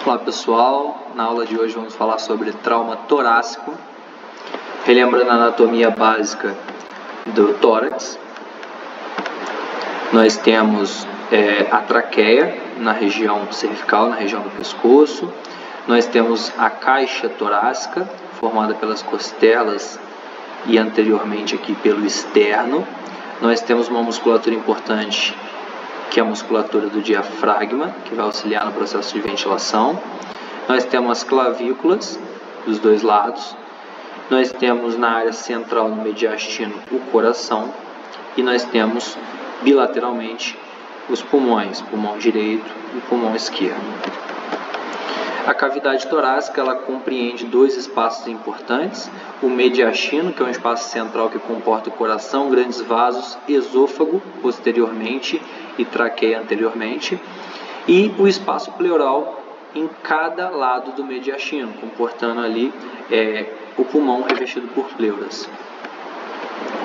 Olá pessoal, na aula de hoje vamos falar sobre trauma torácico, relembrando a anatomia básica do tórax. Nós temos a traqueia na região cervical, na região do pescoço. Nós temos a caixa torácica, formada pelas costelas e anteriormente aqui pelo externo. Nós temos uma musculatura importante, que é a musculatura do diafragma, que vai auxiliar no processo de ventilação. Nós temos as clavículas dos dois lados. Nós temos na área central, no mediastino, o coração. E nós temos bilateralmente os pulmões, pulmão direito e pulmão esquerdo. A cavidade torácica ela compreende dois espaços importantes: o mediastino, que é um espaço central que comporta o coração, grandes vasos, esôfago posteriormente e traqueia anteriormente, e o espaço pleural em cada lado do mediastino, comportando ali o pulmão revestido por pleuras.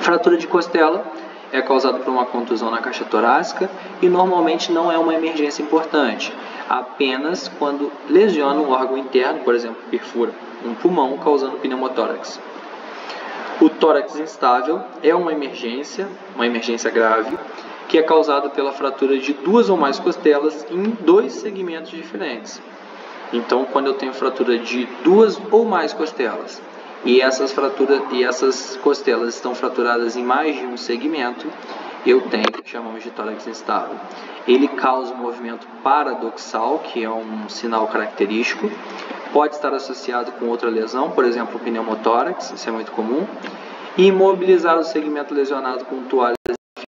Fratura de costela é causada por uma contusão na caixa torácica e normalmente não é uma emergência importante, apenas quando lesiona um órgão interno, por exemplo, perfura um pulmão, causando pneumotórax. O tórax instável é uma emergência grave, que é causada pela fratura de duas ou mais costelas em dois segmentos diferentes. Então, quando eu tenho fratura de duas ou mais costelas e essas costelas estão fraturadas em mais de um segmento, eu tenho o que chamamos de tórax instável. Ele causa um movimento paradoxal, que é um sinal característico. Pode estar associado com outra lesão, por exemplo, o pneumotórax, isso é muito comum. E imobilizar o segmento lesionado com toalha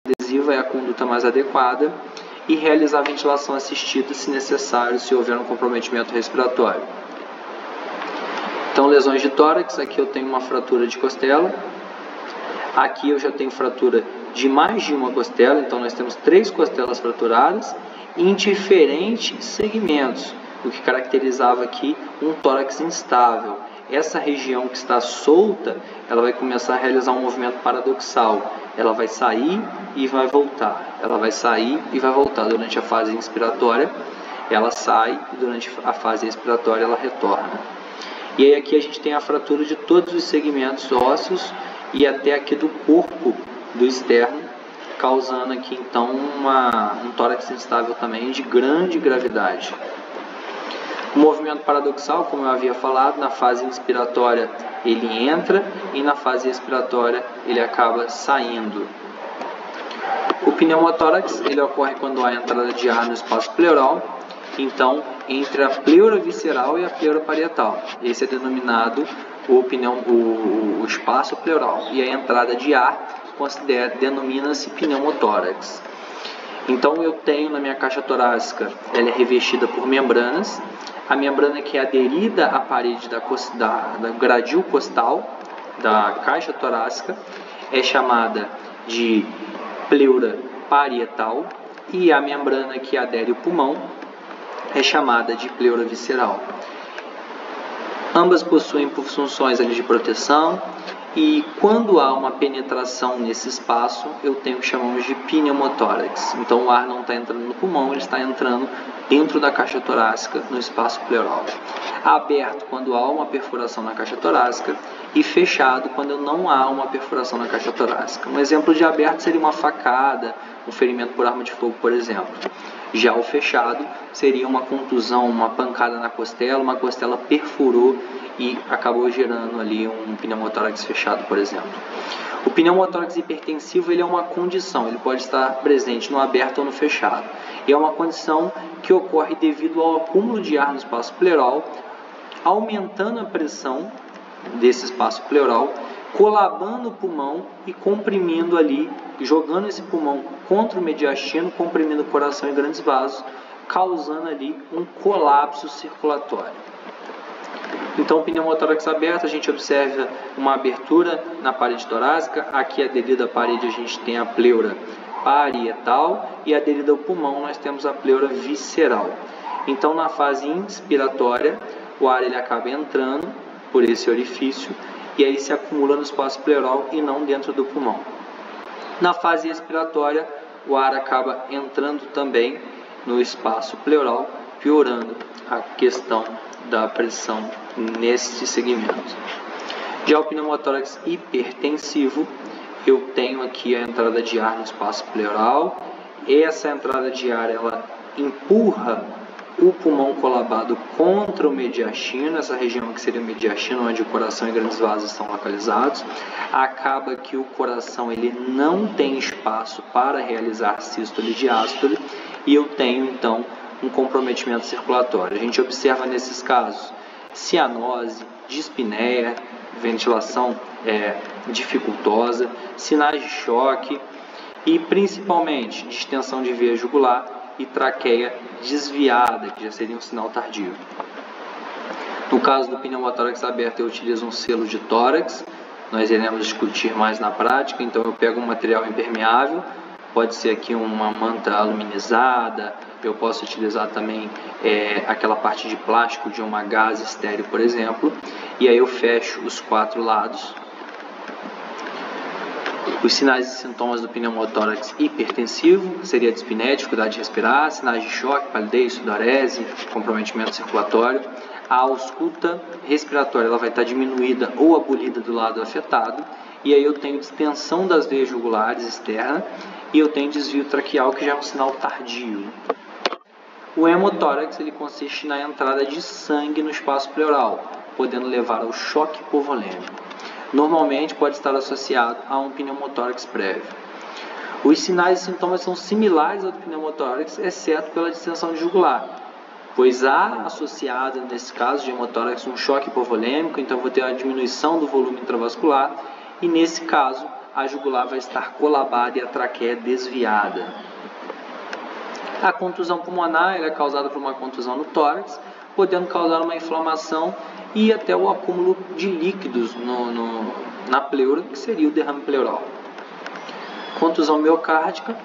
adesiva é a conduta mais adequada. E realizar ventilação assistida, se necessário, se houver um comprometimento respiratório. Então, lesões de tórax, aqui eu tenho uma fratura de costela. Aqui eu já tenho fratura de mais de uma costela, então nós temos 3 costelas fraturadas em diferentes segmentos, o que caracterizava aqui um tórax instável. Essa região que está solta, ela vai começar a realizar um movimento paradoxal. Ela vai sair e vai voltar. Ela vai sair e vai voltar. Durante a fase inspiratória, ela sai e durante a fase expiratória, ela retorna. E aí aqui a gente tem a fratura de todos os segmentos ósseos e até aqui do corpo do externo, causando aqui então um tórax instável também de grande gravidade. O movimento paradoxal, como eu havia falado, na fase inspiratória ele entra e na fase expiratória ele acaba saindo. O pneumotórax ele ocorre quando há entrada de ar no espaço pleural, então entre a pleura visceral e a pleura parietal. Esse é denominado o espaço pleural, e a entrada de ar denomina-se pneumotórax. Então eu tenho na minha caixa torácica, ela é revestida por membranas. A membrana que é aderida à parede da gradil costal da caixa torácica é chamada de pleura parietal, e a membrana que adere ao pulmão é chamada de pleura visceral. Ambas possuem funções ali de proteção, e quando há uma penetração nesse espaço, eu tenho o que chamamos de pneumotórax. Então o ar não está entrando no pulmão, ele está entrando dentro da caixa torácica, no espaço pleural. Aberto quando há uma perfuração na caixa torácica e fechado quando não há uma perfuração na caixa torácica. Um exemplo de aberto seria uma facada, um ferimento por arma de fogo, por exemplo. Já o fechado seria uma contusão, uma pancada na costela, uma costela perfurou e acabou gerando ali um pneumotórax fechado, por exemplo. O pneumotórax hipertensivo ele é uma condição, ele pode estar presente no aberto ou no fechado. E é uma condição que ocorre devido ao acúmulo de ar no espaço pleural, aumentando a pressão desse espaço pleural, colabando o pulmão e comprimindo ali, jogando esse pulmão contra o mediastino, comprimindo o coração em grandes vasos, causando ali um colapso circulatório. Então, o pneumotórax aberto, a gente observa uma abertura na parede torácica. Aqui, aderida à parede, a gente tem a pleura parietal, e aderida ao pulmão, nós temos a pleura visceral. Então, na fase inspiratória, o ar ele acaba entrando por esse orifício e aí se acumula no espaço pleural e não dentro do pulmão. Na fase expiratória, o ar acaba entrando também no espaço pleural piorando a questão da pressão neste segmento. Já o pneumotórax hipertensivo, eu tenho aqui a entrada de ar no espaço pleural. Essa entrada de ar, ela empurra o pulmão colabado contra o mediastino, essa região que seria o mediastino, onde o coração e grandes vasos estão localizados. Acaba que o coração ele não tem espaço para realizar sístole e diástole, e eu tenho então um comprometimento circulatório. A gente observa nesses casos cianose, dispneia, ventilação dificultosa, sinais de choque e principalmente distensão de veia jugular e traqueia desviada, que já seria um sinal tardio. No caso do pneumotórax aberto, eu utilizo um selo de tórax. Nós iremos discutir mais na prática, então eu pego um material impermeável, pode ser aqui uma manta aluminizada, eu posso utilizar também aquela parte de plástico de uma gaze estéreo, por exemplo, e aí eu fecho os 4 lados. Os sinais e sintomas do pneumotórax hipertensivo seria dispneia, dificuldade de respirar, sinais de choque, palidez, sudorese, comprometimento circulatório. A ausculta respiratória ela vai estar diminuída ou abolida do lado afetado, e aí eu tenho distensão das veias jugulares externas e eu tenho desvio traqueal, que já é um sinal tardio. O hemotórax ele consiste na entrada de sangue no espaço pleural, podendo levar ao choque hipovolêmico. Normalmente pode estar associado a um pneumotórax prévio. Os sinais e sintomas são similares ao do pneumotórax, exceto pela distensão de jugular, pois há associado, nesse caso de hemotórax, um choque hipovolêmico, então vou ter uma diminuição do volume intravascular, e nesse caso a jugular vai estar colabada e a traqueia desviada. A contusão pulmonar ela é causada por uma contusão no tórax, podendo causar uma inflamação e até o acúmulo de líquidos na pleura, que seria o derrame pleural. Contusão miocárdica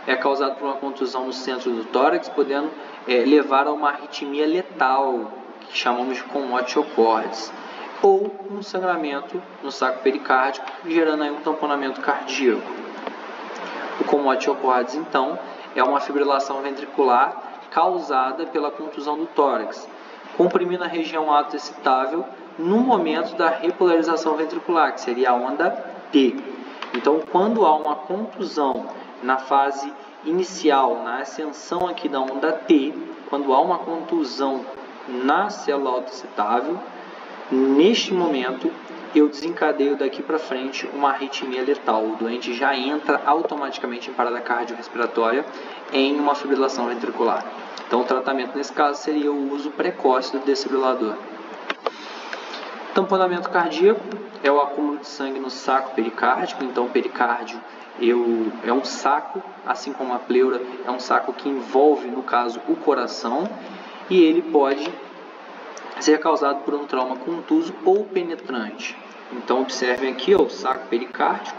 é causada por uma contusão no centro do tórax, podendo levar a uma arritmia letal, que chamamos de commotio-cordis, ou um sangramento no saco pericárdico, gerando aí um tamponamento cardíaco. O commotio-cordis, então, é uma fibrilação ventricular causada pela contusão do tórax, comprimindo a região ato-excitável no momento da repolarização ventricular, que seria a onda T. Então, quando há uma contusão na fase inicial, na ascensão aqui da onda T, quando há uma contusão na célula autoexcitável, neste momento eu desencadeio daqui para frente uma arritmia letal. O doente já entra automaticamente em parada cardiorrespiratória em uma fibrilação ventricular. Então, o tratamento nesse caso seria o uso precoce do desfibrilador. Tamponamento cardíaco é o acúmulo de sangue no saco pericárdico. Então, o pericárdio é um saco, assim como a pleura, é um saco que envolve, no caso, o coração, e ele pode ser causado por um trauma contuso ou penetrante. Então, observem aqui o saco pericárdico,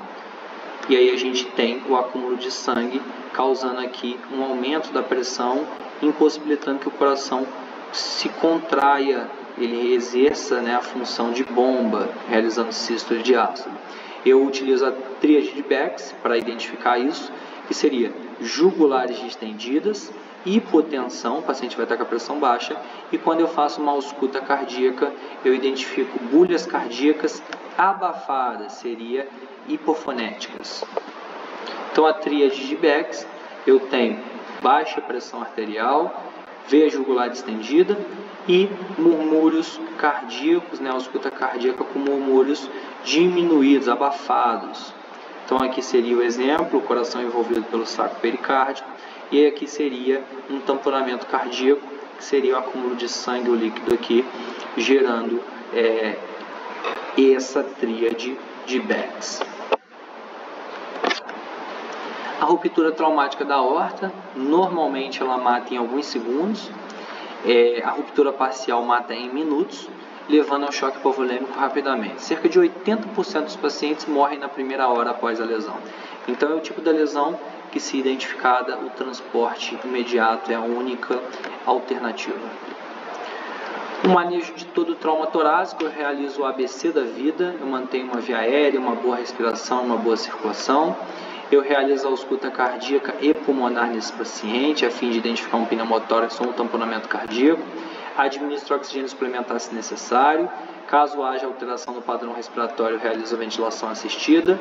e aí a gente tem o acúmulo de sangue, causando aqui um aumento da pressão, impossibilitando que o coração se contraia, ele exerça a função de bomba, realizando sístole e diástole. Eu utilizo a tríade de Becks para identificar isso, que seria jugulares distendidas, hipotensão, o paciente vai estar com a pressão baixa, e quando eu faço uma ausculta cardíaca, eu identifico bolhas cardíacas abafadas, seria hipofonéticas. Então, a tríade de Becks, eu tenho baixa pressão arterial, veia jugular distendida e murmúrios cardíacos, ausculta cardíaca com murmúrios diminuídos, abafados. Então, aqui seria o exemplo, o coração envolvido pelo saco pericárdico, e aqui seria um tamponamento cardíaco, que seria o acúmulo de sangue ou líquido aqui, gerando essa tríade de Becks. A ruptura traumática da aorta, normalmente ela mata em alguns segundos, a ruptura parcial mata em minutos, levando ao choque hipovolêmico rapidamente. Cerca de 80% dos pacientes morrem na primeira hora após a lesão. Então, é o tipo da lesão que, se identificada, o transporte imediato é a única alternativa. O manejo de todo o trauma torácico, eu realizo o ABC da vida, eu mantenho uma via aérea, uma boa respiração, uma boa circulação. Eu realizo a ausculta cardíaca e pulmonar nesse paciente, a fim de identificar um pneumotórax ou um tamponamento cardíaco. Administro oxigênio suplementar se necessário. Caso haja alteração no padrão respiratório, realizo a ventilação assistida.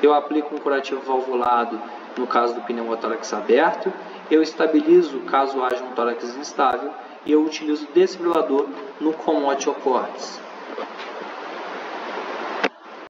Eu aplico um curativo valvulado no caso do pneumotórax aberto. Eu estabilizo caso haja um tórax instável. E eu utilizo desfibrilador no comote ocortes.